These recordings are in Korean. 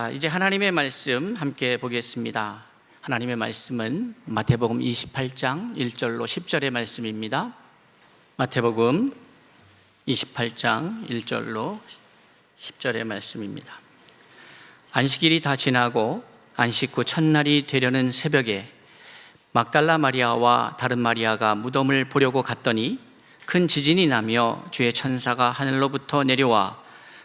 자, 이제 하나님의 말씀 함께 보겠습니다. 하나님의 말씀은 마태복음 28장 1절로 10절의 말씀입니다. 마태복음 28장 1절로 10절의 말씀입니다. 안식일이 다 지나고 안식 후 첫날이 되려는 새벽에 막달라 마리아와 다른 마리아가 무덤을 보려고 갔더니 큰 지진이 나며 주의 천사가 하늘로부터 내려와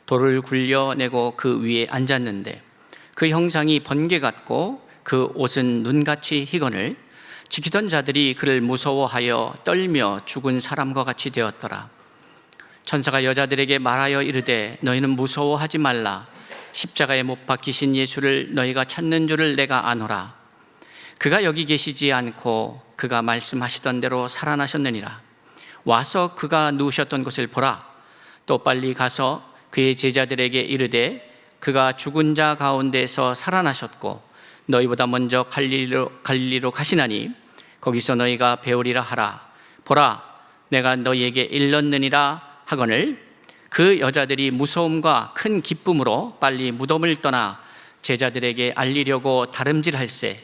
돌을 굴려내고 그 위에 앉았는데 그 형상이 번개 같고 그 옷은 눈같이 희거늘 지키던 자들이 그를 무서워하여 떨며 죽은 사람과 같이 되었더라. 천사가 여자들에게 말하여 이르되 너희는 무서워하지 말라. 십자가에 못 박히신 예수를 너희가 찾는 줄을 내가 아노라. 그가 여기 계시지 않고 그가 말씀하시던 대로 살아나셨느니라. 와서 그가 누우셨던 곳을 보라. 또 빨리 가서 그의 제자들에게 이르되 그가 죽은 자 가운데서 살아나셨고 너희보다 먼저 갈릴리로 가시나니 거기서 너희가 배우리라 하라. 보라, 내가 너희에게 일렀느니라 하거늘 그 여자들이 무서움과 큰 기쁨으로 빨리 무덤을 떠나 제자들에게 알리려고 다름질할세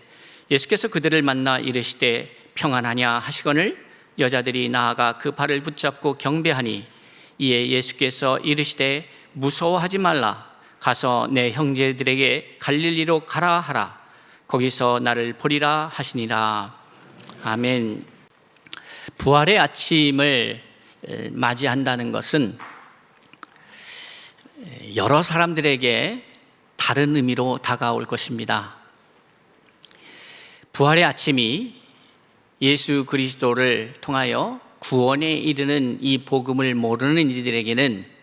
예수께서 그들을 만나 이르시되 평안하냐 하시거늘 여자들이 나아가 그 발을 붙잡고 경배하니 이에 예수께서 이르시되 무서워하지 말라. 가서 내 형제들에게 갈릴리로 가라 하라. 거기서 나를 보리라 하시니라. 아멘. 부활의 아침을 맞이한다는 것은 여러 사람들에게 다른 의미로 다가올 것입니다. 부활의 아침이 예수 그리스도를 통하여 구원에 이르는 이 복음을 모르는 이들에게는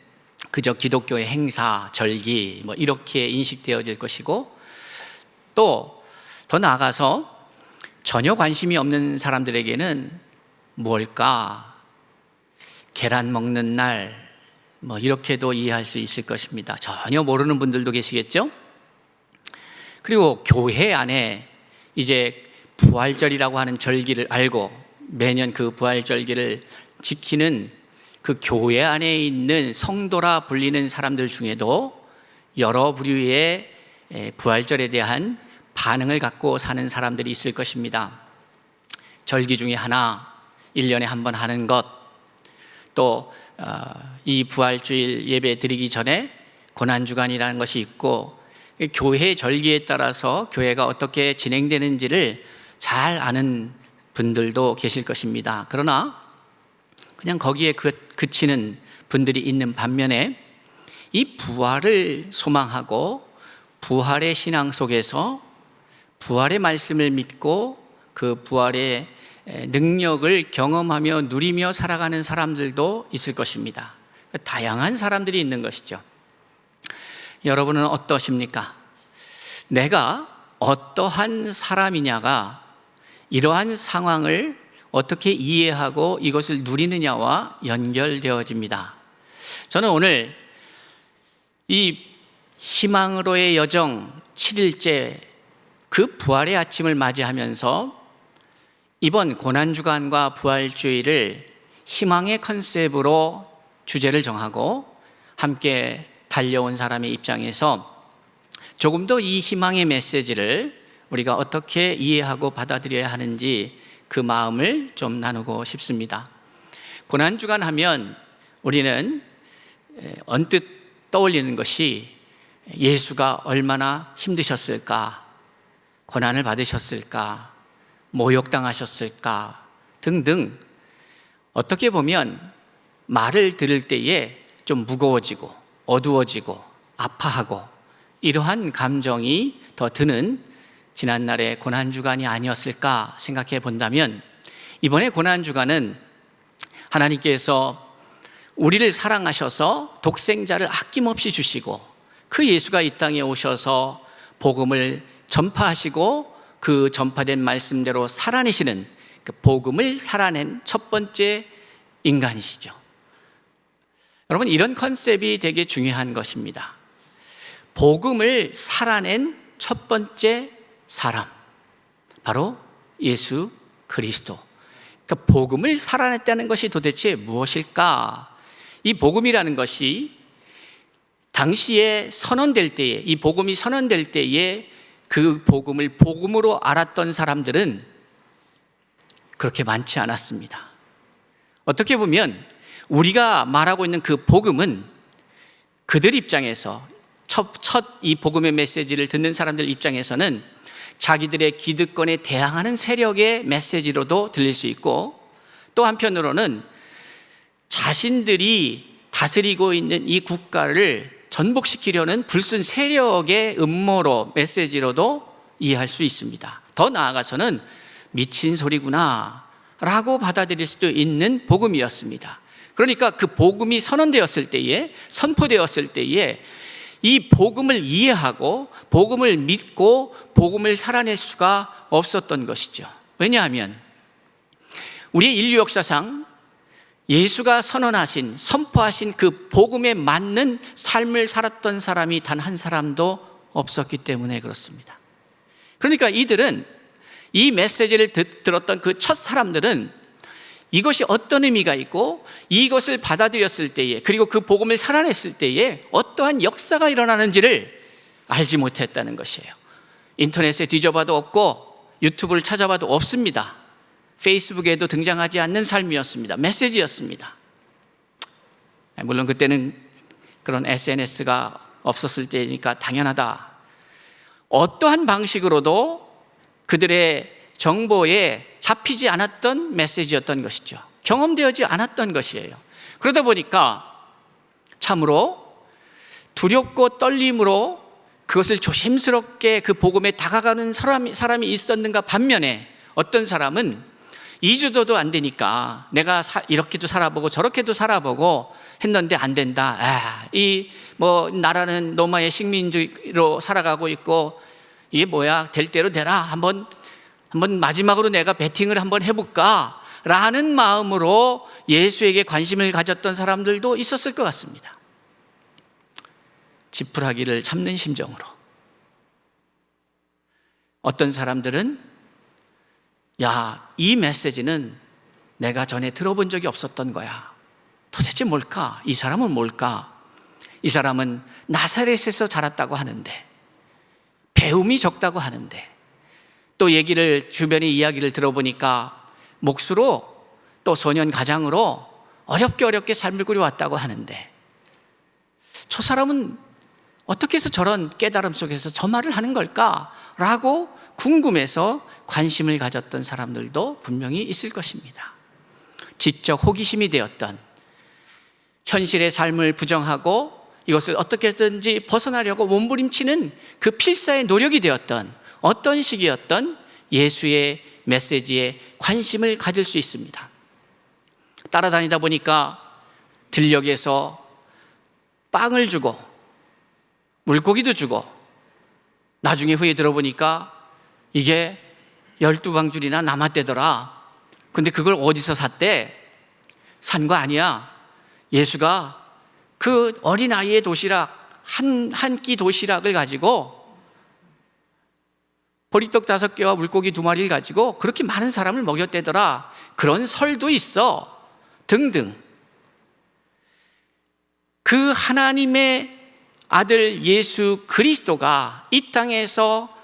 그저 기독교의 행사, 절기 이렇게 인식되어질 것이고 또 더 나아가서 전혀 관심이 없는 사람들에게는 뭘까? 계란 먹는 날 이렇게도 이해할 수 있을 것입니다. 전혀 모르는 분들도 계시겠죠? 그리고 교회 안에 이제 부활절이라고 하는 절기를 알고 매년 그 부활절기를 지키는 그 교회 안에 있는 성도라 불리는 사람들 중에도 여러 부류의 부활절에 대한 반응을 갖고 사는 사람들이 있을 것입니다. 절기 중에 하나, 1년에 한 번 하는 것, 또 이 부활주일 예배 드리기 전에 고난주간이라는 것이 있고 교회 절기에 따라서 교회가 어떻게 진행되는지를 잘 아는 분들도 계실 것입니다. 그러나 그냥 거기에 그치는 분들이 있는 반면에 이 부활을 소망하고 부활의 신앙 속에서 부활의 말씀을 믿고 그 부활의 능력을 경험하며 누리며 살아가는 사람들도 있을 것입니다. 다양한 사람들이 있는 것이죠. 여러분은 어떠십니까? 내가 어떠한 사람이냐가 이러한 상황을 어떻게 이해하고 이것을 누리느냐와 연결되어집니다. 저는 오늘 이 희망으로의 여정 7일째 그 부활의 아침을 맞이하면서 이번 고난주간과 부활주일을 희망의 컨셉으로 주제를 정하고 함께 달려온 사람의 입장에서 조금 더 이 희망의 메시지를 우리가 어떻게 이해하고 받아들여야 하는지 그 마음을 좀 나누고 싶습니다. 고난주간 하면 우리는 언뜻 떠올리는 것이 예수가 얼마나 힘드셨을까, 고난을 받으셨을까, 모욕당하셨을까 등등 어떻게 보면 말을 들을 때에 좀 무거워지고 어두워지고 아파하고 이러한 감정이 더 드는 지난날의 고난주간이 아니었을까 생각해 본다면 이번에 고난주간은 하나님께서 우리를 사랑하셔서 독생자를 아낌없이 주시고 그 예수가 이 땅에 오셔서 복음을 전파하시고 그 전파된 말씀대로 살아내시는 그 복음을 살아낸 첫 번째 인간이시죠. 여러분, 이런 컨셉이 되게 중요한 것입니다. 복음을 살아낸 첫 번째 사람, 바로 예수 그리스도. 그러니까 복음을 살아냈다는 것이 도대체 무엇일까? 이 복음이라는 것이 당시에 선언될 때에, 이 복음이 선언될 때에 그 복음을 복음으로 알았던 사람들은 그렇게 많지 않았습니다. 어떻게 보면 우리가 말하고 있는 그 복음은 그들 입장에서 첫 이 복음의 메시지를 듣는 사람들 입장에서는 자기들의 기득권에 대항하는 세력의 메시지로도 들릴 수 있고, 또 한편으로는 자신들이 다스리고 있는 이 국가를 전복시키려는 불순 세력의 음모로, 메시지로도 이해할 수 있습니다. 더 나아가서는 미친 소리구나 라고 받아들일 수도 있는 복음이었습니다. 그러니까 그 복음이 선언되었을 때에, 선포되었을 때에 이 복음을 이해하고 복음을 믿고 복음을 살아낼 수가 없었던 것이죠. 왜냐하면 우리의 인류 역사상 예수가 선언하신, 선포하신 그 복음에 맞는 삶을 살았던 사람이 단 한 사람도 없었기 때문에 그렇습니다. 그러니까 이들은, 이 메시지를 들었던 그 첫 사람들은 이것이 어떤 의미가 있고 이것을 받아들였을 때에, 그리고 그 복음을 살아냈을 때에 어떠한 역사가 일어나는지를 알지 못했다는 것이에요. 인터넷에 뒤져봐도 없고 유튜브를 찾아봐도 없습니다. 페이스북에도 등장하지 않는 삶이었습니다. 메시지였습니다. 물론 그때는 그런 SNS가 없었을 때니까 당연하다. 어떠한 방식으로도 그들의 정보에 잡히지 않았던 메시지였던 것이죠. 경험되어지 않았던 것이에요. 그러다 보니까 참으로 두렵고 떨림으로 그것을 조심스럽게 그 복음에 다가가는 사람이 있었는가 반면에, 어떤 사람은 2주도 안 되니까 내가 이렇게도 살아보고 저렇게도 살아보고 했는데 안 된다. 나라는 노마의 식민지로 살아가고 있고 이게 뭐야, 될 대로 되라. 한번 마지막으로 내가 베팅을 한번 해볼까 라는 마음으로 예수에게 관심을 가졌던 사람들도 있었을 것 같습니다. 지푸라기를 잡는 심정으로. 어떤 사람들은 이 메시지는 내가 전에 들어본 적이 없었던 거야. 도대체 뭘까? 이 사람은 뭘까? 이 사람은 나사렛에서 자랐다고 하는데, 배움이 적다고 하는데, 또 주변의 이야기를 들어보니까 목수로 또 소년 가장으로 어렵게 삶을 꾸려왔다고 하는데, 저 사람은 어떻게 해서 저런 깨달음 속에서 저 말을 하는 걸까? 라고 궁금해서 관심을 가졌던 사람들도 분명히 있을 것입니다. 지적 호기심이 되었던, 현실의 삶을 부정하고 이것을 어떻게든지 벗어나려고 몸부림치는 그 필사의 노력이 되었던 어떤 시기였던 예수의 메시지에 관심을 가질 수 있습니다. 따라다니다 보니까 들녘에서 빵을 주고 물고기도 주고, 나중에 후에 들어보니까 이게 12방줄이나 남았대더라. 근데 그걸 어디서 샀대? 산 거 아니야. 예수가 그 어린아이의 도시락, 한 끼 도시락을 가지고 보리떡 5개와 물고기 2마리를 가지고 그렇게 많은 사람을 먹였대더라. 그런 설도 있어. 등등. 그 하나님의 아들 예수 그리스도가 이 땅에서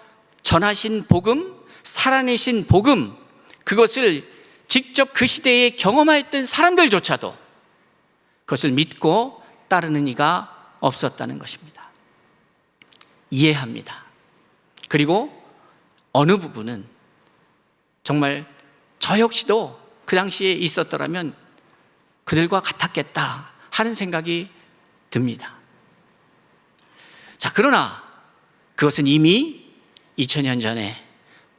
전하신 복음, 살아내신 복음, 그것을 직접 그 시대에 경험했던 사람들조차도 그것을 믿고 따르는 이가 없었다는 것입니다. 이해합니다. 그리고 어느 부분은 정말 저 역시도 그 당시에 있었더라면 그들과 같았겠다 하는 생각이 듭니다. 자, 그러나 그것은 이미 2000년 전에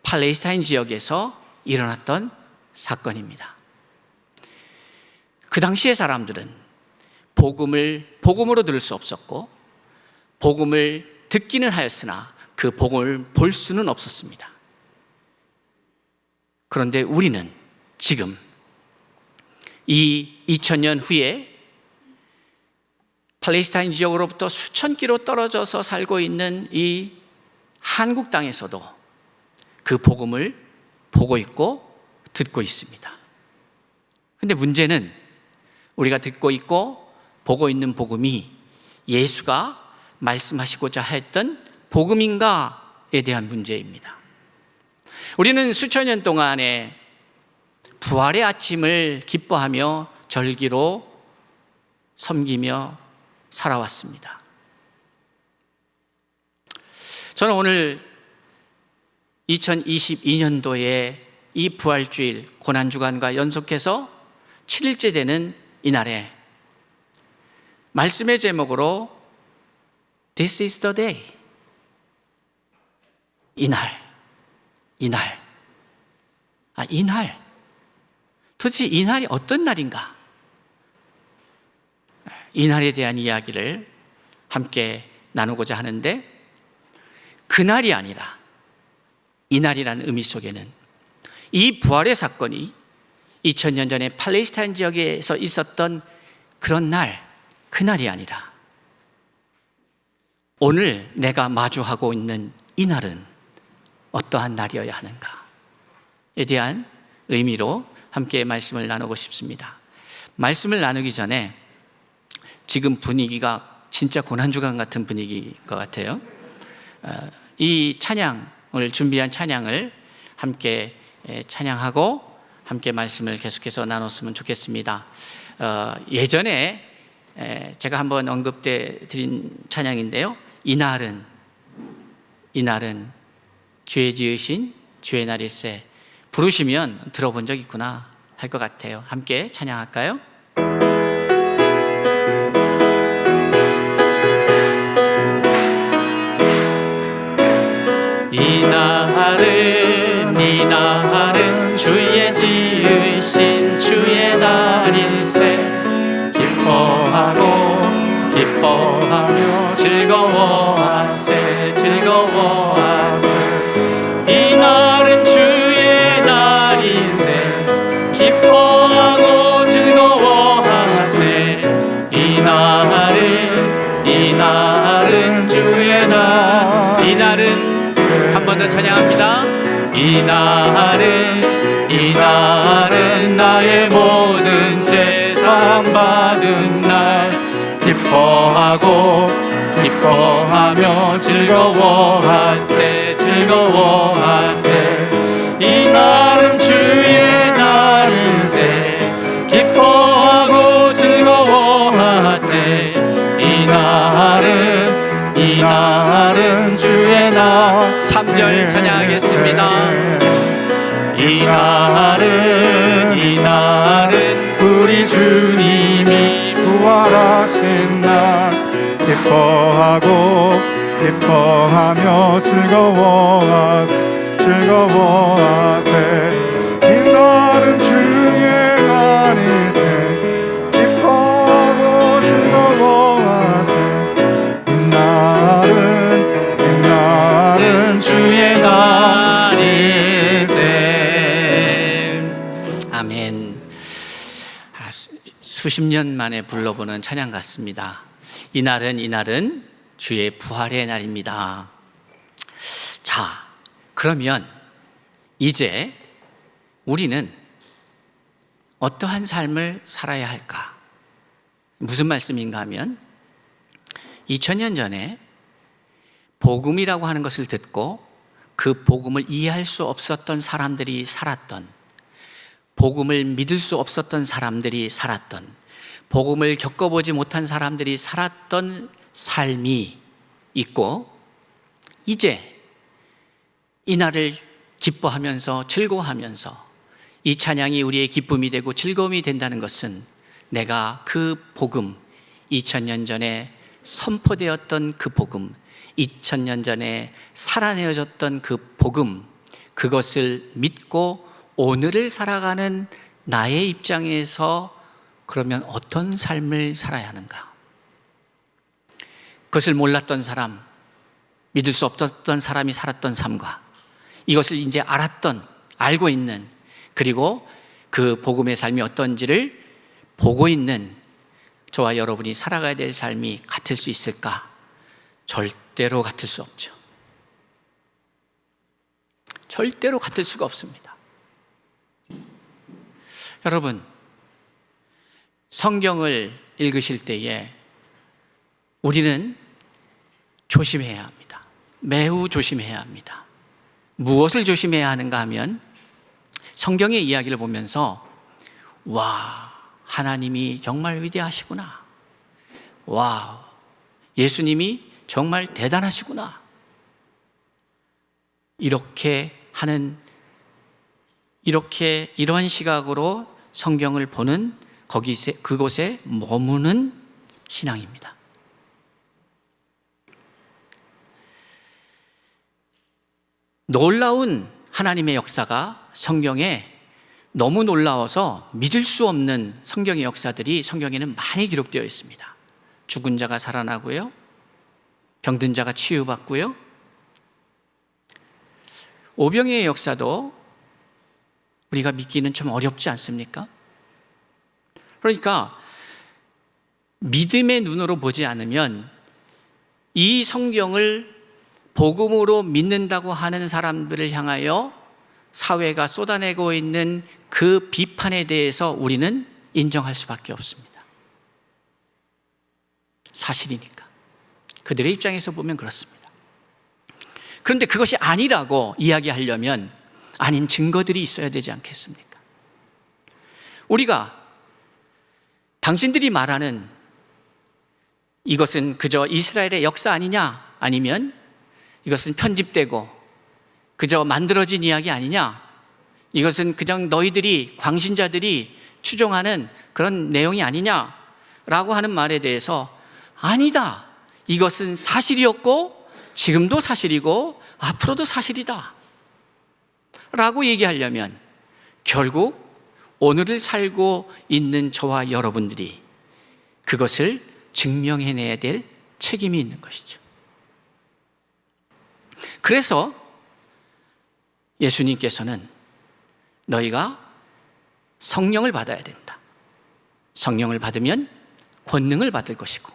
팔레스타인 지역에서 일어났던 사건입니다. 그 당시의 사람들은 복음으로 들을 수 없었고, 복음을 듣기는 하였으나 그 복음을 볼 수는 없었습니다. 그런데 우리는 지금 이 2000년 후에 팔레스타인 지역으로부터 수천 킬로 떨어져서 살고 있는 이 한국 땅에서도 그 복음을 보고 있고 듣고 있습니다. 그런데 문제는 우리가 듣고 있고 보고 있는 복음이 예수가 말씀하시고자 했던 복음인가에 대한 문제입니다. 우리는 수천 년 동안에 부활의 아침을 기뻐하며 절기로 섬기며 살아왔습니다. 저는 오늘 2022년도에 이 부활주일 고난주간과 연속해서 7일째 되는 이날에 말씀의 제목으로 This is the day, 이날 도대체 이 날이 어떤 날인가? 이 날에 대한 이야기를 함께 나누고자 하는데, 그날이 아니라 이날이라는 의미 속에는 이 부활의 사건이 2000년 전에 팔레스타인 지역에서 있었던 그런 날, 그날이 아니라 오늘 내가 마주하고 있는 이 날은 어떠한 날이어야 하는가에 대한 의미로 함께 말씀을 나누고 싶습니다. 말씀을 나누기 전에 지금 분위기가 진짜 고난주간 같은 분위기인 것 같아요. 이 찬양을 준비한 찬양을 함께 찬양하고 함께 말씀을 계속해서 나눴으면 좋겠습니다. 예전에 제가 한번 언급해 드린 찬양인데요. 이날은 주의 지으신 주의 날일세. 부르시면 들어본 적 있구나 할 것 같아요. 함께 찬양할까요? 이날은 주의 지으신 주의 날일세. 기뻐하며 즐거워하세. 이날은 주의 날일세. 기뻐하고 즐거워하세. 이날은 주의 날. 이날은 한 번 더 찬양합니다. 이날은 나의 모든 죄 사함 받은 날. 기뻐하며 즐거워하세. 이날은 주의 날일세. 기뻐하고 즐거워하세. 이날은 주의 날. 3절 찬양하겠습니다. 이날은 우리 주님이 부활하신 날. 기뻐하며 즐거워하세. 이날은 주의 날일세. 기뻐하고 즐거워하세. 이날은 주의 날일세. 아멘. 수십 년 만에 불러보는 찬양 같습니다. 이날은 주의 부활의 날입니다. 자, 그러면 이제 우리는 어떠한 삶을 살아야 할까? 무슨 말씀인가 하면 2000년 전에 복음이라고 하는 것을 듣고 그 복음을 이해할 수 없었던 사람들이 살았던, 복음을 믿을 수 없었던 사람들이 살았던, 복음을 겪어보지 못한 사람들이 살았던 삶이 있고, 이제 이 날을 기뻐하면서 즐거워하면서 이 찬양이 우리의 기쁨이 되고 즐거움이 된다는 것은 내가 그 복음, 2000년 전에 선포되었던 그 복음, 2000년 전에 살아내어졌던 그 복음, 그것을 믿고 오늘을 살아가는 나의 입장에서 그러면 어떤 삶을 살아야 하는가? 그것을 몰랐던 사람, 믿을 수 없었던 사람이 살았던 삶과 이것을 이제 알고 있는, 그리고 그 복음의 삶이 어떤지를 보고 있는 저와 여러분이 살아가야 될 삶이 같을 수 있을까? 절대로 같을 수 없죠. 절대로 같을 수가 없습니다. 여러분, 성경을 읽으실 때에 우리는 조심해야 합니다. 매우 조심해야 합니다. 무엇을 조심해야 하는가 하면 성경의 이야기를 보면서 와, 하나님이 정말 위대하시구나. 와, 예수님이 정말 대단하시구나. 이러한 시각으로 성경을 보는 그곳에 머무는 신앙입니다. 놀라운 하나님의 역사가 성경에 너무 놀라워서 믿을 수 없는 성경의 역사들이 성경에는 많이 기록되어 있습니다. 죽은 자가 살아나고요, 병든 자가 치유받고요, 오병이의 역사도 우리가 믿기는 좀 어렵지 않습니까? 그러니까 믿음의 눈으로 보지 않으면 이 성경을 복음으로 믿는다고 하는 사람들을 향하여 사회가 쏟아내고 있는 그 비판에 대해서 우리는 인정할 수밖에 없습니다. 사실이니까. 그들의 입장에서 보면 그렇습니다. 그런데 그것이 아니라고 이야기하려면 아닌 증거들이 있어야 되지 않겠습니까? 우리가 당신들이 말하는 이것은 그저 이스라엘의 역사 아니냐, 아니면 이것은 편집되고 그저 만들어진 이야기 아니냐, 이것은 그저 너희들이 광신자들이 추종하는 그런 내용이 아니냐라고 하는 말에 대해서 아니다, 이것은 사실이었고 지금도 사실이고 앞으로도 사실이다 라고 얘기하려면 결국 오늘을 살고 있는 저와 여러분들이 그것을 증명해내야 될 책임이 있는 것이죠. 그래서 예수님께서는 너희가 성령을 받아야 된다. 성령을 받으면 권능을 받을 것이고,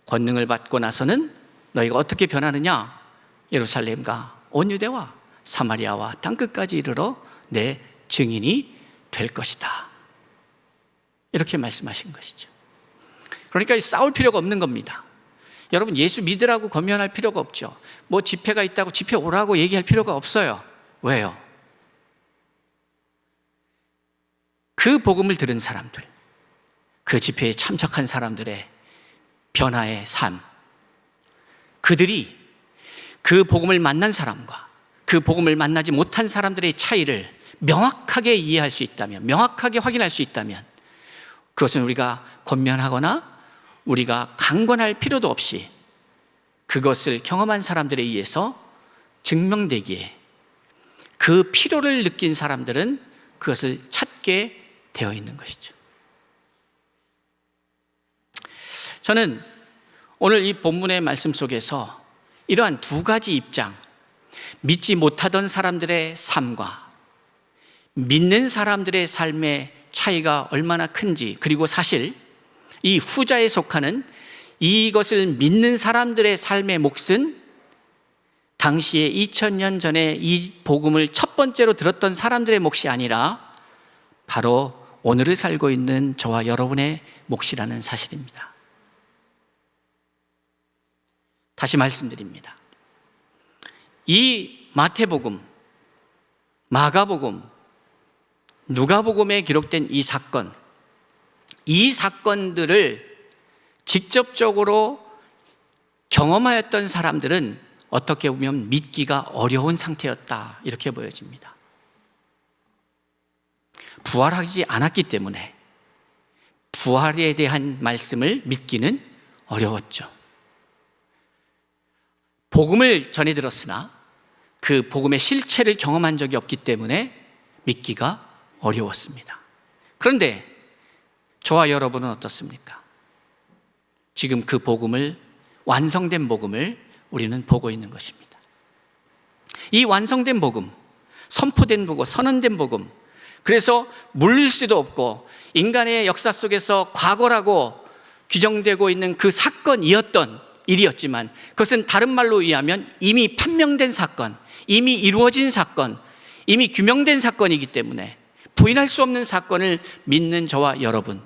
권능을 받고 나서는 너희가 어떻게 변하느냐? 예루살렘과 온 유대와 사마리아와 땅끝까지 이르러 내 증인이 될 것이다. 이렇게 말씀하신 것이죠. 그러니까 싸울 필요가 없는 겁니다. 여러분, 예수 믿으라고 권면할 필요가 없죠. 뭐 집회가 있다고 집회 오라고 얘기할 필요가 없어요. 왜요? 그 복음을 들은 사람들, 그 집회에 참석한 사람들의 변화의 삶, 그들이 그 복음을 만난 사람과 그 복음을 만나지 못한 사람들의 차이를 명확하게 이해할 수 있다면, 명확하게 확인할 수 있다면, 그것은 우리가 권면하거나 우리가 강권할 필요도 없이 그것을 경험한 사람들에 의해서 증명되기에 그 필요를 느낀 사람들은 그것을 찾게 되어 있는 것이죠. 저는 오늘 이 본문의 말씀 속에서 이러한 두 가지 입장, 믿지 못하던 사람들의 삶과 믿는 사람들의 삶의 차이가 얼마나 큰지, 그리고 사실 이 후자에 속하는 이것을 믿는 사람들의 삶의 몫은 당시에 2000년 전에 이 복음을 첫 번째로 들었던 사람들의 몫이 아니라 바로 오늘을 살고 있는 저와 여러분의 몫이라는 사실입니다. 다시 말씀드립니다. 이 마태복음, 마가복음, 누가복음에 기록된 이 사건들을 직접적으로 경험하였던 사람들은 어떻게 보면 믿기가 어려운 상태였다, 이렇게 보여집니다. 부활하지 않았기 때문에 부활에 대한 말씀을 믿기는 어려웠죠. 복음을 전해 들었으나 그 복음의 실체를 경험한 적이 없기 때문에 믿기가 어려웠습니다. 그런데 저와 여러분은 어떻습니까? 지금 그 복음을, 완성된 복음을 우리는 보고 있는 것입니다. 이 완성된 복음, 선포된 복음, 선언된 복음, 그래서 물릴 수도 없고 인간의 역사 속에서 과거라고 규정되고 있는 그 사건이었던 일이었지만, 그것은 다른 말로 의하면 이미 판명된 사건, 이미 이루어진 사건, 이미 규명된 사건이기 때문에 부인할 수 없는 사건을 믿는 저와 여러분,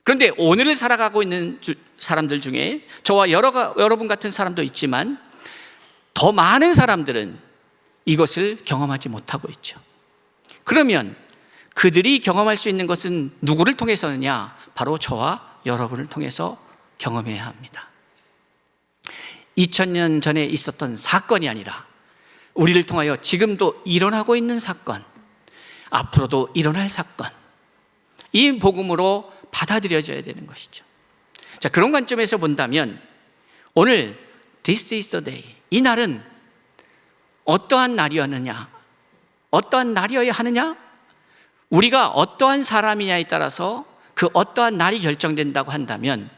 그런데 오늘을 살아가고 있는 사람들 중에 저와 여러분 같은 사람도 있지만 더 많은 사람들은 이것을 경험하지 못하고 있죠. 그러면 그들이 경험할 수 있는 것은 누구를 통해서느냐? 바로 저와 여러분을 통해서 경험해야 합니다. 2000년 전에 있었던 사건이 아니라 우리를 통하여 지금도 일어나고 있는 사건, 앞으로도 일어날 사건, 이 복음으로 받아들여져야 되는 것이죠. 자, 그런 관점에서 본다면 오늘 This is the day, 이 날은 어떠한 날이었느냐, 어떠한 날이어야 하느냐, 우리가 어떠한 사람이냐에 따라서 그 어떠한 날이 결정된다고 한다면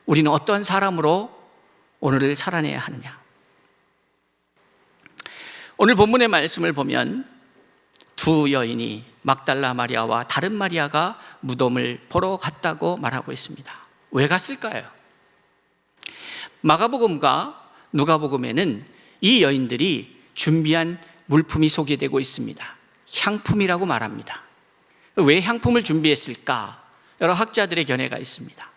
우리는 어떠한 사람으로 오늘을 살아내야 하느냐. 오늘 본문의 말씀을 보면 두 여인이 막달라 마리아와 다른 마리아가 무덤을 보러 갔다고 말하고 있습니다. 왜 갔을까요? 마가복음과 누가복음에는 이 여인들이 준비한 물품이 소개되고 있습니다. 향품이라고 말합니다. 왜 향품을 준비했을까? 여러 학자들의 견해가 있습니다.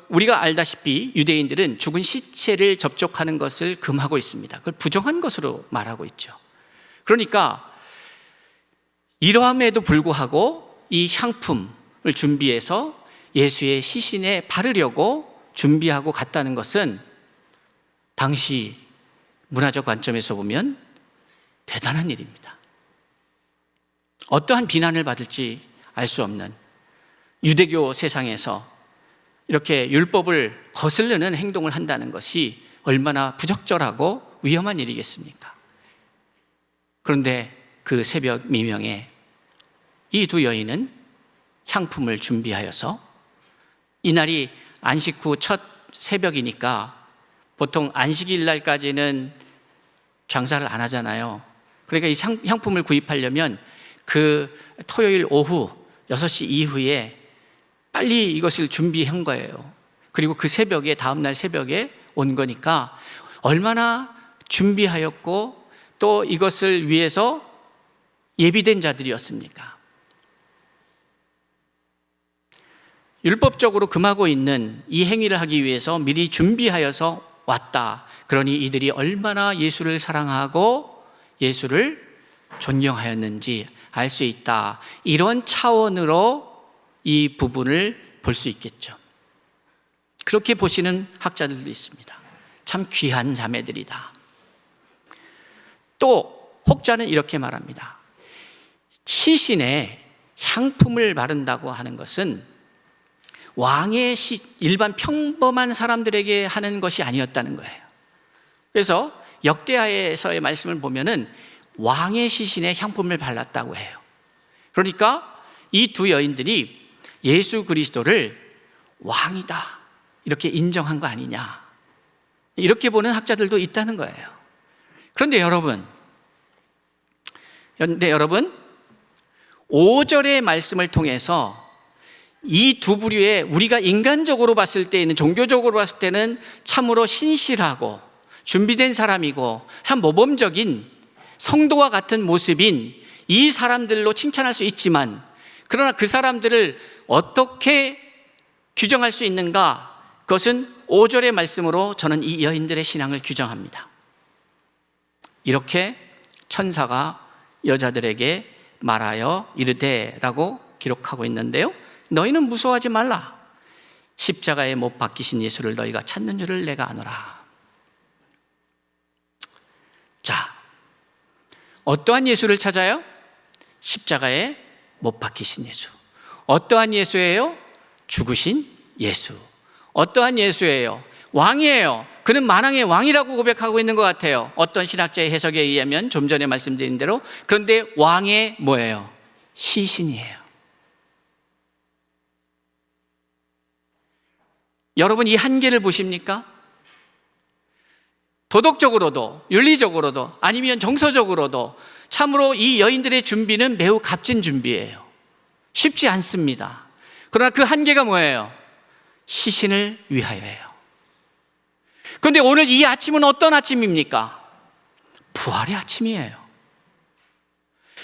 우리가 알다시피 유대인들은 죽은 시체를 접촉하는 것을 금하고 있습니다. 그걸 부정한 것으로 말하고 있죠. 그러니까 이러함에도 불구하고 이 향품을 준비해서 예수의 시신에 바르려고 준비하고 갔다는 것은 당시 문화적 관점에서 보면 대단한 일입니다. 어떠한 비난을 받을지 알 수 없는 유대교 세상에서 이렇게 율법을 거스르는 행동을 한다는 것이 얼마나 부적절하고 위험한 일이겠습니까? 그런데 그 새벽 미명에 이 두 여인은 향품을 준비하여서, 이날이 안식 후 첫 새벽이니까 보통 안식일 날까지는 장사를 안 하잖아요. 그러니까 이 향품을 구입하려면 그 토요일 오후 6시 이후에 빨리 이것을 준비한 거예요. 그리고 그 새벽에, 다음날 새벽에 온 거니까 얼마나 준비하였고 또 이것을 위해서 예비된 자들이었습니까? 율법적으로 금하고 있는 이 행위를 하기 위해서 미리 준비하여서 왔다. 그러니 이들이 얼마나 예수를 사랑하고 예수를 존경하였는지 알 수 있다. 이런 차원으로 이 부분을 볼 수 있겠죠. 그렇게 보시는 학자들도 있습니다. 참 귀한 자매들이다. 또 혹자는 이렇게 말합니다. 시신에 향품을 바른다고 하는 것은 왕의 일반 평범한 사람들에게 하는 것이 아니었다는 거예요. 그래서 역대하에서의 말씀을 보면은 왕의 시신에 향품을 발랐다고 해요. 그러니까 이 두 여인들이 예수 그리스도를 왕이다 이렇게 인정한 거 아니냐, 이렇게 보는 학자들도 있다는 거예요. 그런데 여러분 5절의 말씀을 통해서 이 두 부류의, 우리가 인간적으로 봤을 때는, 종교적으로 봤을 때는 참으로 신실하고 준비된 사람이고 참 모범적인 성도와 같은 모습인 이 사람들로 칭찬할 수 있지만, 그러나 그 사람들을 어떻게 규정할 수 있는가? 그것은 5절의 말씀으로 저는 이 여인들의 신앙을 규정합니다. 이렇게 천사가 여자들에게 말하여 이르되라고 기록하고 있는데요, 너희는 무서워하지 말라. 십자가에 못 박히신 예수를 너희가 찾는 줄을 내가 아노라. 자, 어떠한 예수를 찾아요? 십자가에 못 박히신 예수. 어떠한 예수예요? 죽으신 예수. 어떠한 예수예요? 왕이에요. 그는 만왕의 왕이라고 고백하고 있는 것 같아요. 어떤 신학자의 해석에 의하면 좀 전에 말씀드린 대로. 그런데 왕의 뭐예요? 시신이에요. 여러분, 이 한계를 보십니까? 도덕적으로도 윤리적으로도 아니면 정서적으로도 참으로 이 여인들의 준비는 매우 값진 준비예요. 쉽지 않습니다. 그러나 그 한계가 뭐예요? 시신을 위하여예요. 그런데 오늘 이 아침은 어떤 아침입니까? 부활의 아침이에요.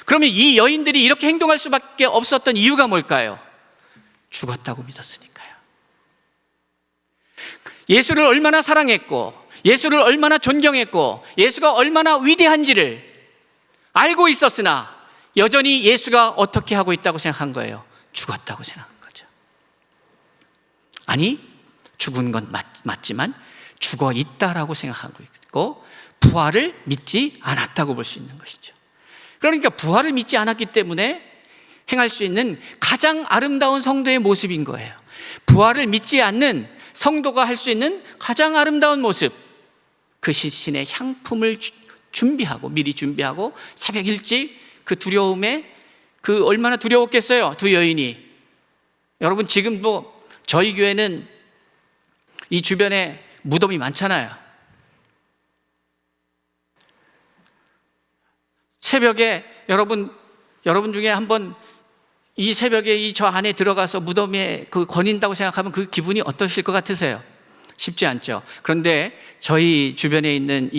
그러면 이 여인들이 이렇게 행동할 수밖에 없었던 이유가 뭘까요? 죽었다고 믿었으니까요. 예수를 얼마나 사랑했고, 예수를 얼마나 존경했고, 예수가 얼마나 위대한지를 알고 있었으나 여전히 예수가 어떻게 하고 있다고 생각한 거예요? 죽었다고 생각한 거죠. 아니, 죽은 건 맞지만 죽어 있다라고 생각하고 있고, 부활을 믿지 않았다고 볼 수 있는 것이죠. 그러니까 부활을 믿지 않았기 때문에 행할 수 있는 가장 아름다운 성도의 모습인 거예요. 부활을 믿지 않는 성도가 할 수 있는 가장 아름다운 모습, 그 시신의 향품을 미리 준비하고 새벽 일찍 그 두려움에, 그 얼마나 두려웠겠어요, 두 여인이. 여러분, 지금도 저희 교회는 이 주변에 무덤이 많잖아요. 새벽에 여러분 중에 한번 이 새벽에 이 저 안에 들어가서 무덤에 그 거닌다고 생각하면 그 기분이 어떠실 것 같으세요? 쉽지 않죠. 그런데 저희 주변에 있는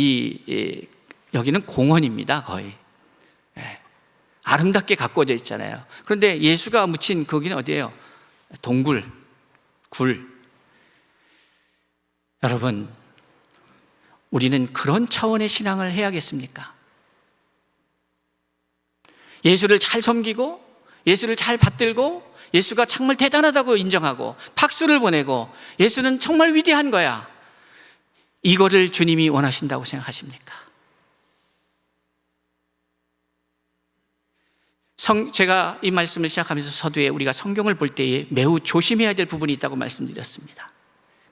여기는 공원입니다, 거의. 아름답게 가꿔져 있잖아요. 그런데 예수가 묻힌 거기는 어디예요? 동굴, 굴. 여러분, 우리는 그런 차원의 신앙을 해야겠습니까? 예수를 잘 섬기고, 예수를 잘 받들고, 예수가 정말 대단하다고 인정하고 박수를 보내고, 예수는 정말 위대한 거야, 이거를 주님이 원하신다고 생각하십니까? 제가 이 말씀을 시작하면서 서두에 우리가 성경을 볼 때에 매우 조심해야 될 부분이 있다고 말씀드렸습니다.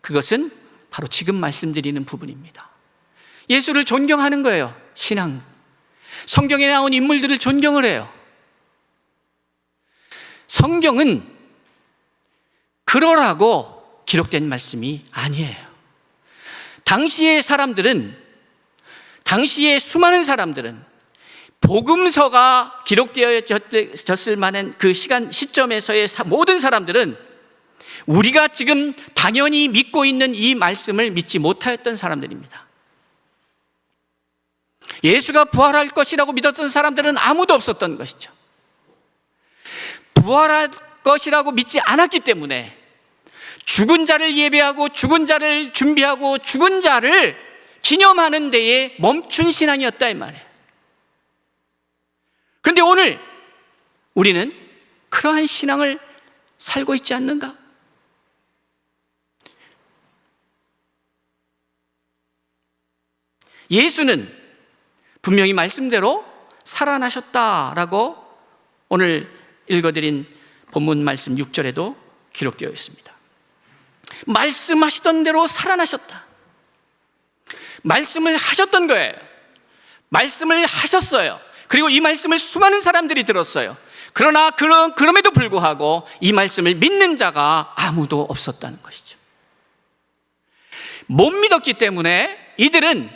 그것은 바로 지금 말씀드리는 부분입니다. 예수를 존경하는 거예요. 신앙, 성경에 나온 인물들을 존경을 해요. 성경은 그러라고 기록된 말씀이 아니에요. 당시의 수많은 사람들은 복음서가 기록되어졌을 만한 그 시점에서의 모든 사람들은 우리가 지금 당연히 믿고 있는 이 말씀을 믿지 못하였던 사람들입니다. 예수가 부활할 것이라고 믿었던 사람들은 아무도 없었던 것이죠. 부활할 것이라고 믿지 않았기 때문에 죽은 자를 예배하고 죽은 자를 준비하고 죽은 자를 기념하는 데에 멈춘 신앙이었다, 이 말이에요. 그런데 오늘 우리는 그러한 신앙을 살고 있지 않는가? 예수는 분명히 말씀대로 살아나셨다라고 오늘 읽어드린 본문 말씀 6절에도 기록되어 있습니다. 말씀하시던 대로 살아나셨다. 말씀을 하셨던 거예요. 말씀을 하셨어요. 그리고 이 말씀을 수많은 사람들이 들었어요. 그러나 그럼에도 불구하고 이 말씀을 믿는 자가 아무도 없었다는 것이죠. 못 믿었기 때문에, 이들은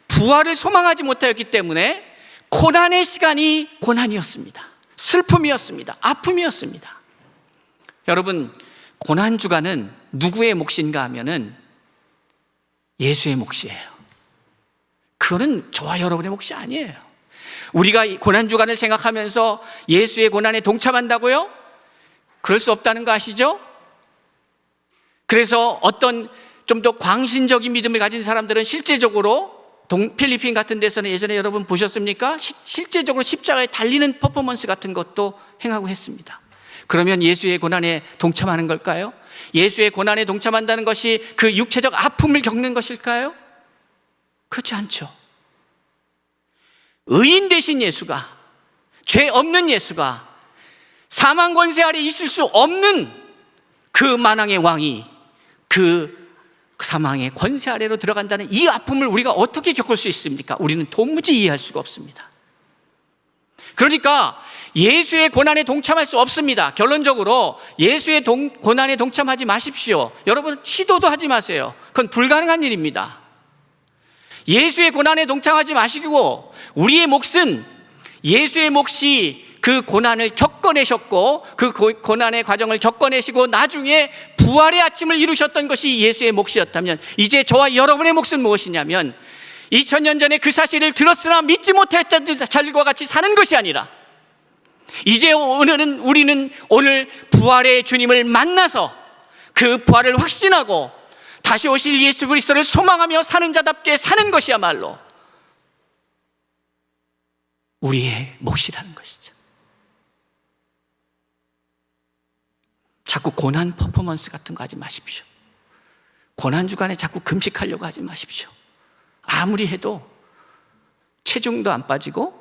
부활을 소망하지 못하였기 때문에 고난의 시간이 고난이었습니다. 슬픔이었습니다. 아픔이었습니다. 여러분, 고난주간은 누구의 몫인가 하면은 예수의 몫이에요. 그거는 저와 여러분의 몫이 아니에요. 우리가 고난주간을 생각하면서 예수의 고난에 동참한다고요? 그럴 수 없다는 거 아시죠? 그래서 어떤 좀 더 광신적인 믿음을 가진 사람들은 실제적으로 필리핀 같은 데서는 예전에 여러분 보셨습니까? 실제적으로 십자가에 달리는 퍼포먼스 같은 것도 행하고 했습니다. 그러면 예수의 고난에 동참하는 걸까요? 예수의 고난에 동참한다는 것이 그 육체적 아픔을 겪는 것일까요? 그렇지 않죠. 의인 되신 예수가, 죄 없는 예수가 사망 권세 아래 있을 수 없는 그 만왕의 왕이 그 사망의 권세 아래로 들어간다는 이 아픔을 우리가 어떻게 겪을 수 있습니까? 우리는 도무지 이해할 수가 없습니다. 그러니까 예수의 고난에 동참할 수 없습니다. 결론적으로 예수의 고난에 동참하지 마십시오. 여러분, 시도도 하지 마세요. 그건 불가능한 일입니다. 예수의 고난에 동참하지 마시고, 우리의 몫은 예수의 몫이 그 고난을 겪어내셨고, 그 고난의 과정을 겪어내시고 나중에 부활의 아침을 이루셨던 것이 예수의 몫이었다면, 이제 저와 여러분의 몫은 무엇이냐면 2000년 전에 그 사실을 들었으나 믿지 못했던 자들과 같이 사는 것이 아니라 이제 우리는 오늘 부활의 주님을 만나서 그 부활을 확신하고 다시 오실 예수 그리스도를 소망하며 사는 자답게 사는 것이야말로 우리의 몫이라는 것이죠. 자꾸 고난 퍼포먼스 같은 거 하지 마십시오. 고난 주간에 자꾸 금식하려고 하지 마십시오. 아무리 해도 체중도 안 빠지고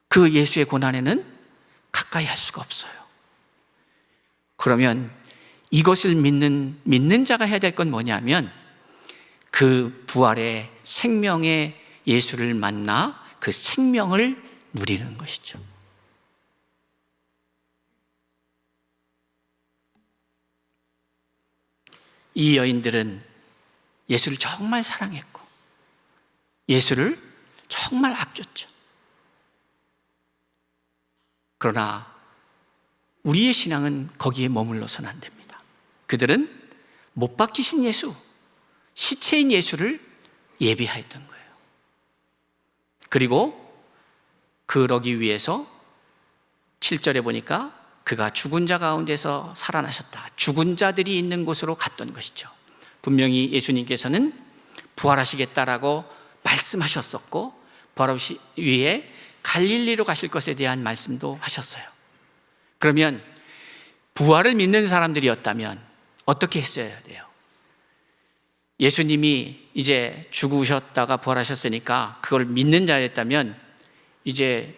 그 예수의 고난에는 가까이 할 수가 없어요. 그러면 이것을 믿는 자가 해야 될 건 뭐냐면 그 부활의 생명의 예수를 만나 그 생명을 누리는 것이죠. 이 여인들은 예수를 정말 사랑했고 예수를 정말 아꼈죠. 그러나 우리의 신앙은 거기에 머물러서는 안 됩니다. 그들은 못 박히신 예수, 시체인 예수를 예비하였던 거예요. 그리고 그러기 위해서 7절에 보니까 그가 죽은 자 가운데서 살아나셨다. 죽은 자들이 있는 곳으로 갔던 것이죠. 분명히 예수님께서는 부활하시겠다라고 말씀하셨었고 부활하시 위에 갈릴리로 가실 것에 대한 말씀도 하셨어요. 그러면 부활을 믿는 사람들이었다면 어떻게 했어야 돼요? 예수님이 이제 죽으셨다가 부활하셨으니까 그걸 믿는 자였다면 이제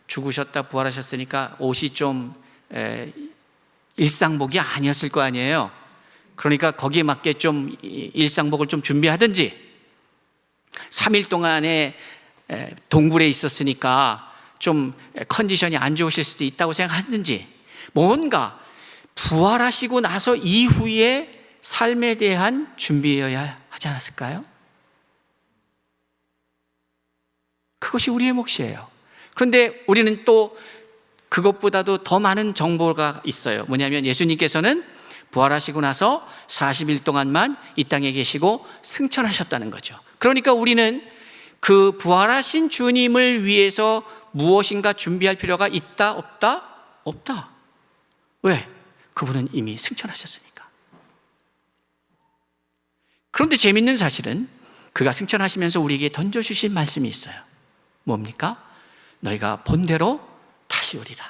죽으셨다 부활하셨으니까 옷이 좀 일상복이 아니었을 거 아니에요. 그러니까 거기에 맞게 좀 일상복을 좀 준비하든지 3일 동안에 동굴에 있었으니까 좀 컨디션이 안 좋으실 수도 있다고 생각하든지 뭔가 부활하시고 나서 이후의 삶에 대한 준비여야 하지 않았을까요? 그것이 우리의 몫이에요. 그런데 우리는 또 그것보다도 더 많은 정보가 있어요. 뭐냐면 예수님께서는 부활하시고 나서 40일 동안만 이 땅에 계시고 승천하셨다는 거죠. 그러니까 우리는 그 부활하신 주님을 위해서 무엇인가 준비할 필요가 있다? 없다? 없다. 왜? 그분은 이미 승천하셨으니까. 그런데 재밌는 사실은 그가 승천하시면서 우리에게 던져주신 말씀이 있어요. 뭡니까? 너희가 본대로 다시 오리라.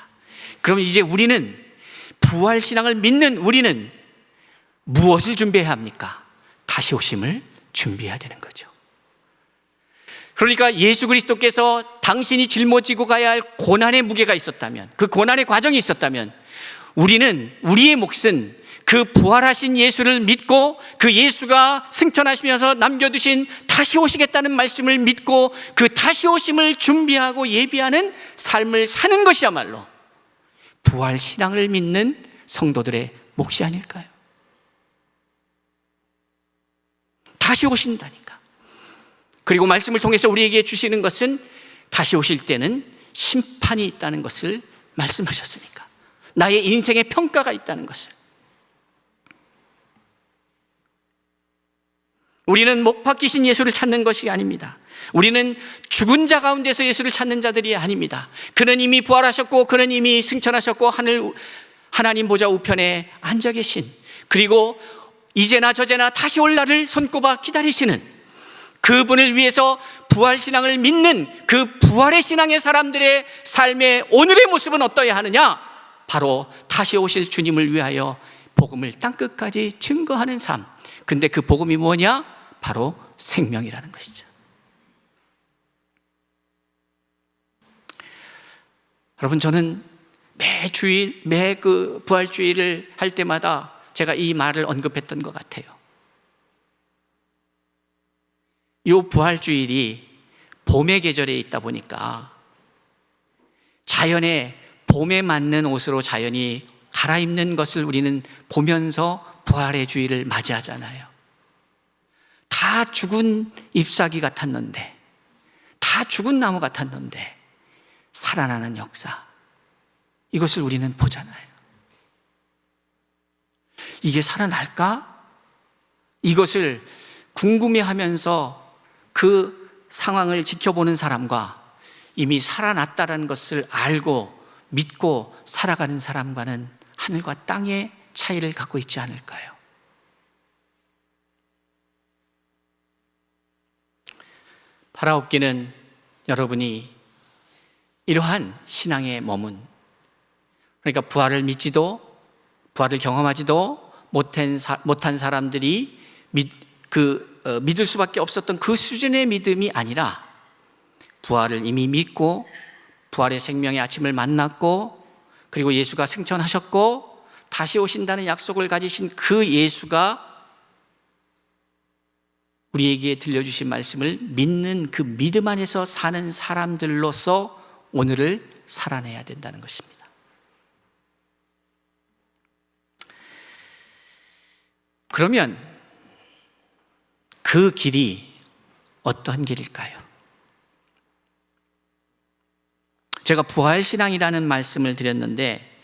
그럼 이제 우리는 부활신앙을 믿는 우리는 무엇을 준비해야 합니까? 다시 오심을 준비해야 되는 거죠. 그러니까 예수 그리스도께서 당신이 짊어지고 가야 할 고난의 무게가 있었다면, 그 고난의 과정이 있었다면 우리는 우리의 몫은 그 부활하신 예수를 믿고 그 예수가 승천하시면서 남겨두신 다시 오시겠다는 말씀을 믿고 그 다시 오심을 준비하고 예비하는 삶을 사는 것이야말로 부활 신앙을 믿는 성도들의 몫이 아닐까요? 다시 오신다니까. 그리고 말씀을 통해서 우리에게 주시는 것은 다시 오실 때는 심판이 있다는 것을 말씀하셨으니까, 나의 인생의 평가가 있다는 것을. 우리는 못 박히신 예수를 찾는 것이 아닙니다. 우리는 죽은 자 가운데서 예수를 찾는 자들이 아닙니다. 그는 이미 부활하셨고 그는 이미 승천하셨고 하나님 보좌 우편에 앉아 계신, 그리고 이제나 저제나 다시 올 날을 손꼽아 기다리시는 그분을 위해서 부활신앙을 믿는 그 부활의 신앙의 사람들의 삶의 오늘의 모습은 어떠해야 하느냐? 바로 다시 오실 주님을 위하여 복음을 땅끝까지 증거하는 삶. 근데 그 복음이 뭐냐? 바로 생명이라는 것이죠. 여러분, 저는 매 주일, 매 그 부활주일을 할 때마다 제가 이 말을 언급했던 것 같아요. 이 부활주일이 봄의 계절에 있다 보니까 자연의 봄에 맞는 옷으로 자연이 갈아입는 것을 우리는 보면서 부활의 주일을 맞이하잖아요. 다 죽은 잎사귀 같았는데, 다 죽은 나무 같았는데 살아나는 역사, 이것을 우리는 보잖아요. 이게 살아날까? 이것을 궁금해하면서 그 상황을 지켜보는 사람과 이미 살아났다는 것을 알고 믿고 살아가는 사람과는 하늘과 땅의 차이를 갖고 있지 않을까요? 바라옵기는 여러분이 이러한 신앙에 머문, 그러니까 부활을 믿지도 부활을 경험하지도 못한 사람들이 믿을 수밖에 없었던 그 수준의 믿음이 아니라 부활을 이미 믿고 부활의 생명의 아침을 만났고 그리고 예수가 승천하셨고 다시 오신다는 약속을 가지신 그 예수가 우리에게 들려주신 말씀을 믿는 그 믿음 안에서 사는 사람들로서 오늘을 살아내야 된다는 것입니다. 그러면 그 길이 어떤 길일까요? 제가 부활신앙이라는 말씀을 드렸는데,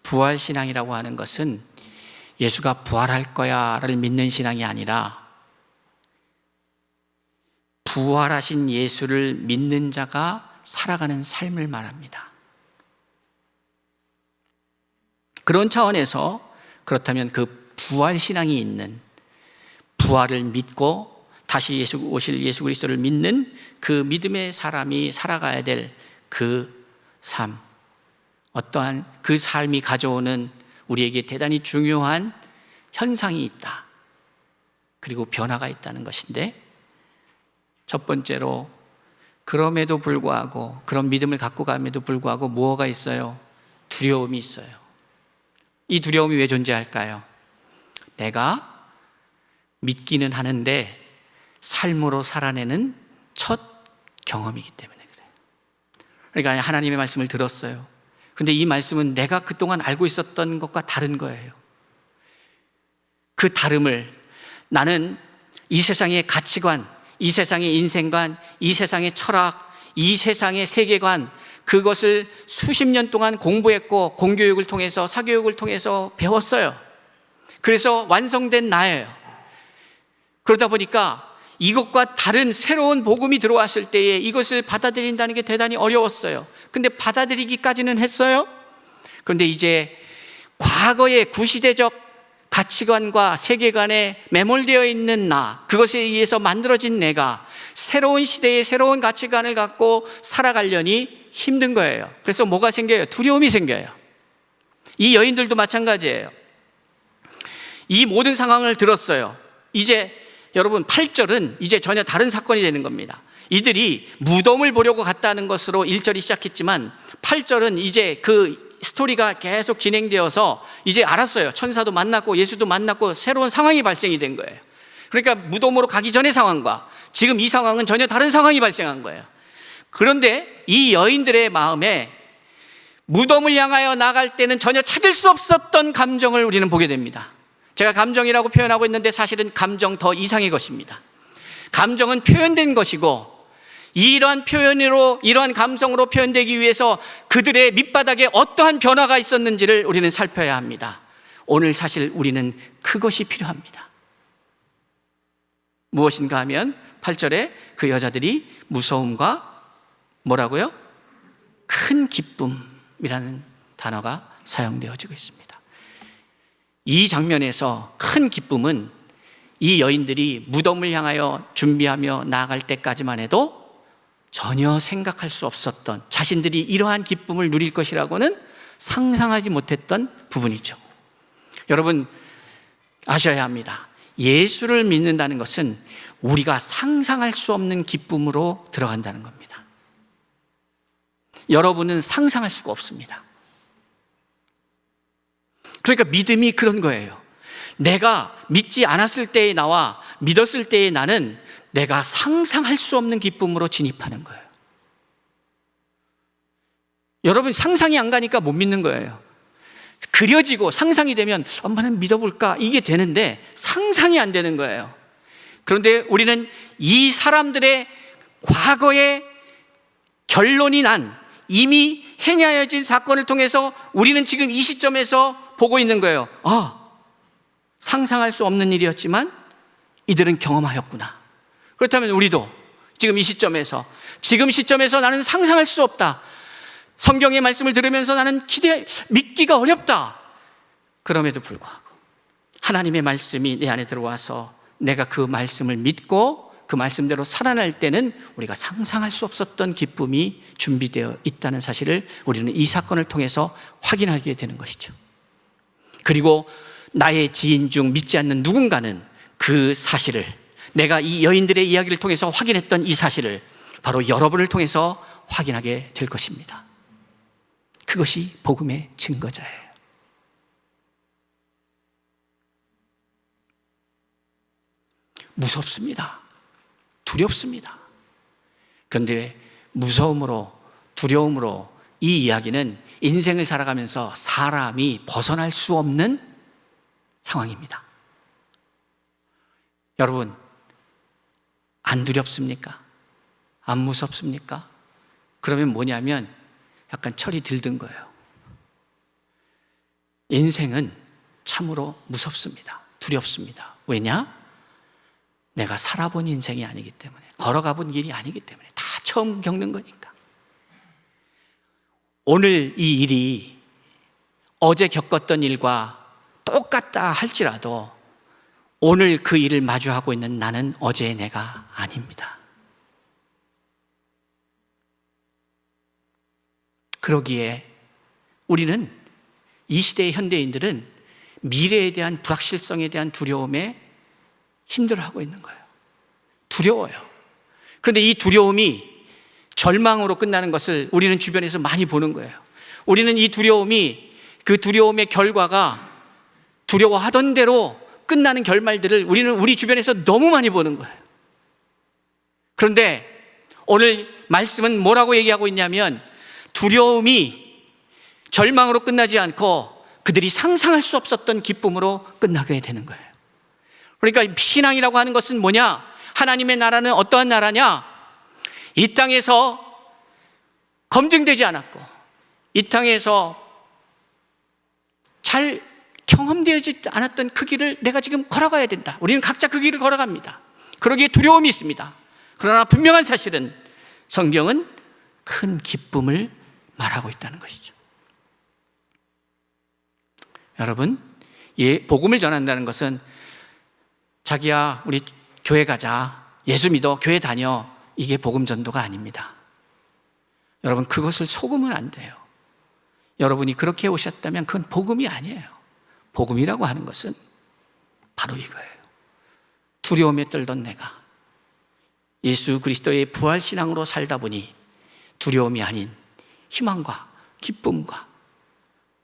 부활신앙이라고 하는 것은 예수가 부활할 거야를 믿는 신앙이 아니라 부활하신 예수를 믿는 자가 살아가는 삶을 말합니다. 그런 차원에서 그렇다면 그 부활신앙이 있는, 부활을 믿고 다시 오실 예수 그리스도를 믿는 그 믿음의 사람이 살아가야 될 그 삶, 어떠한 그 삶이 가져오는 우리에게 대단히 중요한 현상이 있다. 그리고 변화가 있다는 것인데, 첫 번째로 그럼에도 불구하고, 그런 믿음을 갖고 감에도 불구하고 뭐가 있어요? 두려움이 있어요. 이 두려움이 왜 존재할까요? 내가 믿기는 하는데 삶으로 살아내는 첫 경험이기 때문에 그래요. 그러니까 하나님의 말씀을 들었어요. 그런데 이 말씀은 내가 그동안 알고 있었던 것과 다른 거예요. 그 다름을 나는 이 세상의 가치관, 이 세상의 인생관, 이 세상의 철학, 이 세상의 세계관, 그것을 수십 년 동안 공부했고 공교육을 통해서, 사교육을 통해서 배웠어요. 그래서 완성된 나예요. 그러다 보니까 이것과 다른 새로운 복음이 들어왔을 때에 이것을 받아들인다는 게 대단히 어려웠어요. 근데 받아들이기까지는 했어요. 그런데 이제 과거의 구시대적 가치관과 세계관에 매몰되어 있는 나, 그것에 의해서 만들어진 내가 새로운 시대의 새로운 가치관을 갖고 살아가려니 힘든 거예요. 그래서 뭐가 생겨요? 두려움이 생겨요. 이 여인들도 마찬가지예요. 이 모든 상황을 들었어요. 이제 여러분 8절은 이제 전혀 다른 사건이 되는 겁니다. 이들이 무덤을 보려고 갔다는 것으로 1절이 시작했지만 8절은 이제 그 스토리가 계속 진행되어서 이제 알았어요. 천사도 만났고 예수도 만났고 새로운 상황이 발생이 된 거예요. 그러니까 무덤으로 가기 전의 상황과 지금 이 상황은 전혀 다른 상황이 발생한 거예요. 그런데 이 여인들의 마음에 무덤을 향하여 나갈 때는 전혀 찾을 수 없었던 감정을 우리는 보게 됩니다. 제가 감정이라고 표현하고 있는데 사실은 감정 더 이상의 것입니다. 감정은 표현된 것이고, 이러한 표현으로, 이러한 감성으로 표현되기 위해서 그들의 밑바닥에 어떠한 변화가 있었는지를 우리는 살펴야 합니다. 오늘 사실 우리는 그것이 필요합니다. 무엇인가 하면 8절에 그 여자들이 무서움과 뭐라고요? 큰 기쁨이라는 단어가 사용되어지고 있습니다. 이 장면에서 큰 기쁨은 이 여인들이 무덤을 향하여 준비하며 나아갈 때까지만 해도 전혀 생각할 수 없었던, 자신들이 이러한 기쁨을 누릴 것이라고는 상상하지 못했던 부분이죠. 여러분 아셔야 합니다. 예수를 믿는다는 것은 우리가 상상할 수 없는 기쁨으로 들어간다는 겁니다. 여러분은 상상할 수가 없습니다. 그러니까 믿음이 그런 거예요. 내가 믿지 않았을 때의 나와 믿었을 때의 나는 내가 상상할 수 없는 기쁨으로 진입하는 거예요. 여러분 상상이 안 가니까 못 믿는 거예요. 그려지고 상상이 되면 엄마는 믿어볼까? 이게 되는데 상상이 안 되는 거예요. 그런데 우리는 이 사람들의 과거의 결론이 난 이미 행하여진 사건을 통해서 우리는 지금 이 시점에서 보고 있는 거예요. 상상할 수 없는 일이었지만 이들은 경험하였구나. 그렇다면 우리도 지금 이 시점에서, 지금 시점에서 나는 상상할 수 없다. 성경의 말씀을 들으면서 나는 믿기가 어렵다. 그럼에도 불구하고 하나님의 말씀이 내 안에 들어와서 내가 그 말씀을 믿고 그 말씀대로 살아날 때는 우리가 상상할 수 없었던 기쁨이 준비되어 있다는 사실을 우리는 이 사건을 통해서 확인하게 되는 것이죠. 그리고 나의 지인 중 믿지 않는 누군가는 그 사실을, 내가 이 여인들의 이야기를 통해서 확인했던 이 사실을 바로 여러분을 통해서 확인하게 될 것입니다. 그것이 복음의 증거자예요. 무섭습니다. 두렵습니다. 그런데 무서움으로, 두려움으로 이 이야기는 인생을 살아가면서 사람이 벗어날 수 없는 상황입니다. 여러분, 안 두렵습니까? 안 무섭습니까? 그러면 뭐냐면 약간 철이 들든 거예요. 인생은 참으로 무섭습니다. 두렵습니다. 왜냐? 내가 살아본 인생이 아니기 때문에, 걸어가 본 길이 아니기 때문에, 다 처음 겪는 거니까. 오늘 이 일이 어제 겪었던 일과 똑같다 할지라도 오늘 그 일을 마주하고 있는 나는 어제의 내가 아닙니다. 그러기에 우리는, 이 시대의 현대인들은 미래에 대한 불확실성에 대한 두려움에 힘들어하고 있는 거예요. 두려워요. 그런데 이 두려움이 절망으로 끝나는 것을 우리는 주변에서 많이 보는 거예요. 우리는 이 두려움이, 그 두려움의 결과가 두려워하던 대로 끝나는 결말들을 우리는 우리 주변에서 너무 많이 보는 거예요. 그런데 오늘 말씀은 뭐라고 얘기하고 있냐면, 두려움이 절망으로 끝나지 않고 그들이 상상할 수 없었던 기쁨으로 끝나게 되는 거예요. 그러니까 신앙이라고 하는 것은 뭐냐? 하나님의 나라는 어떠한 나라냐? 이 땅에서 검증되지 않았고 이 땅에서 잘 경험되지 않았던 그 길을 내가 지금 걸어가야 된다. 우리는 각자 그 길을 걸어갑니다. 그러기에 두려움이 있습니다. 그러나 분명한 사실은 성경은 큰 기쁨을 말하고 있다는 것이죠. 여러분, 복음을 전한다는 것은 자기야 우리 교회 가자, 예수 믿어, 교회 다녀, 이게 복음 전도가 아닙니다. 여러분, 그것을 속으면 안 돼요. 여러분이 그렇게 오셨다면 그건 복음이 아니에요. 복음이라고 하는 것은 바로 이거예요. 두려움에 떨던 내가 예수 그리스도의 부활신앙으로 살다 보니 두려움이 아닌 희망과 기쁨과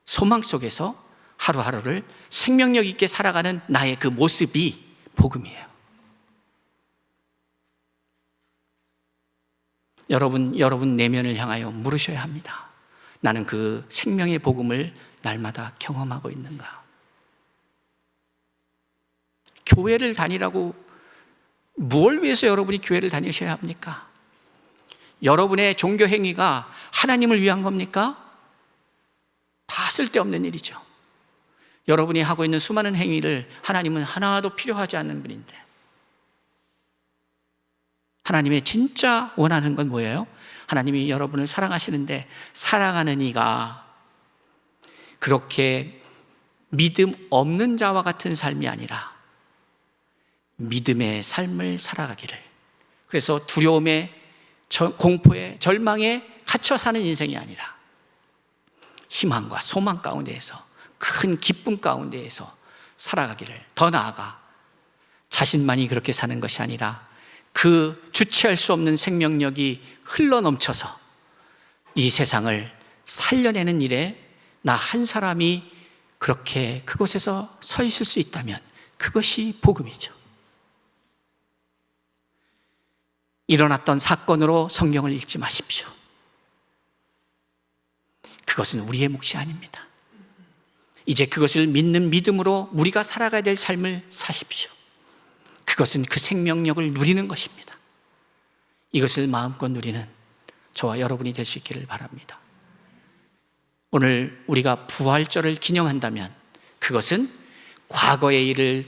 소망 속에서 하루하루를 생명력 있게 살아가는 나의 그 모습이 복음이에요. 여러분 내면을 향하여 물으셔야 합니다. 나는 그 생명의 복음을 날마다 경험하고 있는가? 교회를 다니라고, 뭘 위해서 여러분이 교회를 다니셔야 합니까? 여러분의 종교 행위가 하나님을 위한 겁니까? 다 쓸데없는 일이죠. 여러분이 하고 있는 수많은 행위를 하나님은 하나도 필요하지 않는 분인데, 하나님의 진짜 원하는 건 뭐예요? 하나님이 여러분을 사랑하시는데 사랑하는 이가 그렇게 믿음 없는 자와 같은 삶이 아니라 믿음의 삶을 살아가기를, 그래서 두려움에, 공포에, 절망에 갇혀 사는 인생이 아니라 희망과 소망 가운데에서, 큰 기쁨 가운데에서 살아가기를, 더 나아가 자신만이 그렇게 사는 것이 아니라 그 주체할 수 없는 생명력이 흘러넘쳐서 이 세상을 살려내는 일에 나 한 사람이 그렇게 그곳에서 서 있을 수 있다면 그것이 복음이죠. 일어났던 사건으로 성경을 읽지 마십시오. 그것은 우리의 몫이 아닙니다. 이제 그것을 믿는 믿음으로 우리가 살아가야 될 삶을 사십시오. 그것은 그 생명력을 누리는 것입니다. 이것을 마음껏 누리는 저와 여러분이 될 수 있기를 바랍니다. 오늘 우리가 부활절을 기념한다면 그것은 과거의 일을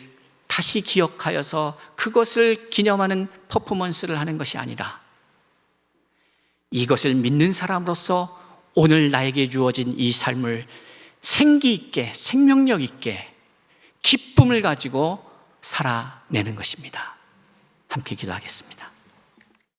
다시 기억하여서 그것을 기념하는 퍼포먼스를 하는 것이 아니라 이것을 믿는 사람으로서 오늘 나에게 주어진 이 삶을 생기 있게, 생명력 있게, 기쁨을 가지고 살아내는 것입니다. 함께 기도하겠습니다.